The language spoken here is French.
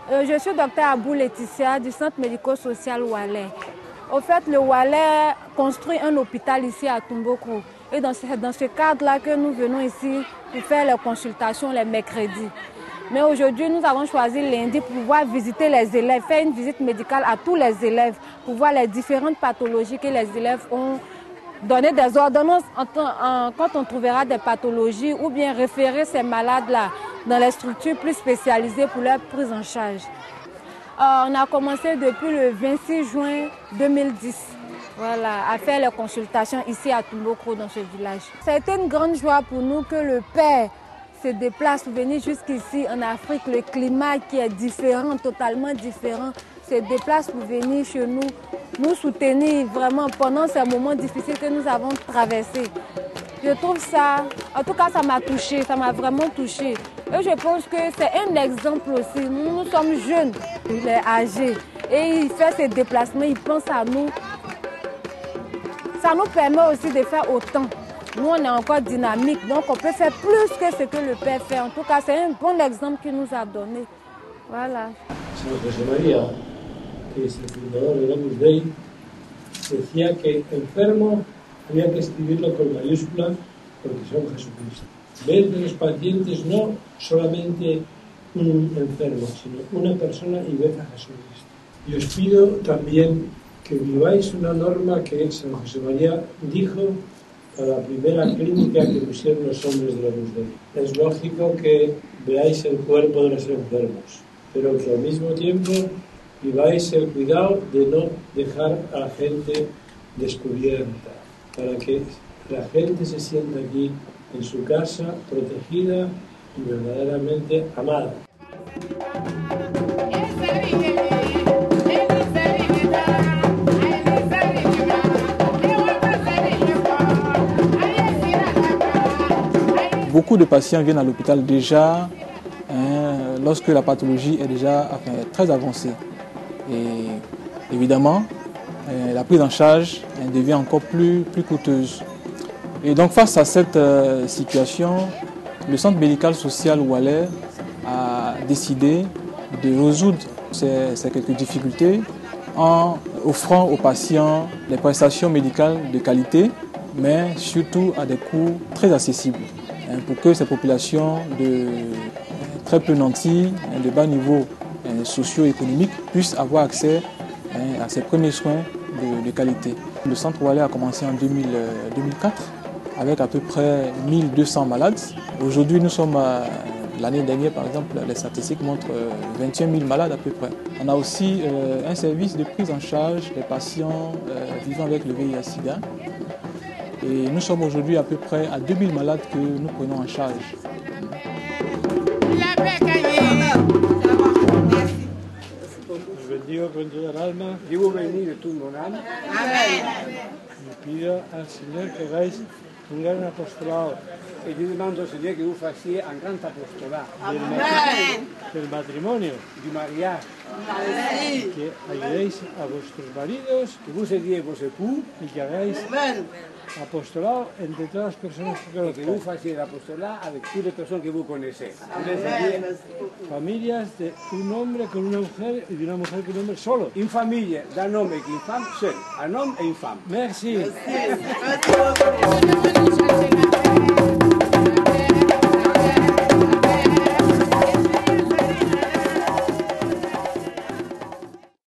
Je suis docteur Abou Laetitia du centre médico-social Oualé. Au fait, le Oualé construit un hôpital ici à Tombouctou. Et dans ce cadre-là que nous venons ici pour faire les consultations les mercredis. Mais aujourd'hui, nous avons choisi lundi pour pouvoir visiter les élèves, faire une visite médicale à tous les élèves, pour voir les différentes pathologies que les élèves ont, donner des ordonnances quand on trouvera des pathologies ou bien référer ces malades-là dans les structures plus spécialisées pour leur prise en charge. On a commencé depuis le 26 juin 2010 à faire les consultations ici à Tombouctou dans ce village. Ça a été une grande joie pour nous que le père se déplace pour venir jusqu'ici en Afrique. Le climat qui est différent, totalement différent, se déplace pour venir chez nous, nous soutenir vraiment pendant ces moments difficiles que nous avons traversés. Je trouve ça, en tout cas ça m'a touché, ça m'a vraiment touché. Et je pense que c'est un exemple aussi. Nous sommes jeunes, il est âgé et il fait ses déplacements, il pense à nous. Ça nous permet aussi de faire autant. Nous, on est encore dynamique, donc on peut faire plus que ce que le père fait. En tout cas, c'est un bon exemple qu'il nous a donné. Voilà. San José María, que es el fundador del Opus Dei, decía que enfermo había que escribirlo con mayúsculas porque son Jesucristo. Ver de los pacientes no solamente un enfermo, sino una persona y ver a Jesucristo. Y os pido también que viváis una norma que San José María dijo para la primera clínica que pusieron los hombres de la Opus Dei. Es lógico que veáis el cuerpo de los enfermos, pero que al mismo tiempo viváis el cuidado de no dejar a la gente descubierta, para que la gente se sienta aquí en su casa, protegida y verdaderamente amada. Beaucoup de patients viennent à l'hôpital déjà lorsque la pathologie est déjà très avancée. Et évidemment, la prise en charge devient encore plus coûteuse. Et donc face à cette situation, le centre médical social Oualé a décidé de résoudre ces quelques difficultés en offrant aux patients des prestations médicales de qualité, mais surtout à des coûts très accessibles, pour que ces populations de très peu nantis, de bas niveau socio-économique, puissent avoir accès à ces premiers soins de qualité. Le centre Oualé a commencé en 2004 avec à peu près 1200 malades. Aujourd'hui, nous sommes l'année dernière, par exemple, les statistiques montrent 21 000 malades à peu près. On a aussi un service de prise en charge des patients vivant avec le VIH-Sida. Et nous sommes aujourd'hui à peu près à 2000 malades que nous prenons en charge. Os bendigo con toda el alma. Digo venir de tu monal. Amén. Y pido al Señor que hagáis un gran apostolado. Y yo demando al Señor que vous fassiez un gran apostolado. Del matrimonio. De María. Que ayudéis a vuestros maridos. Que vous aidiez vos époux. Y que hagáis apostolado entre todas las personas que conocéis. Que vous fassiez l'apostolado avec toutes les personnes que vous connaissez. Familias de un hombre con una mujer y de una mujer con un hombre solo. Une famille d'un homme et d'une femme seul. Un homme et une femme. Merci. Merci.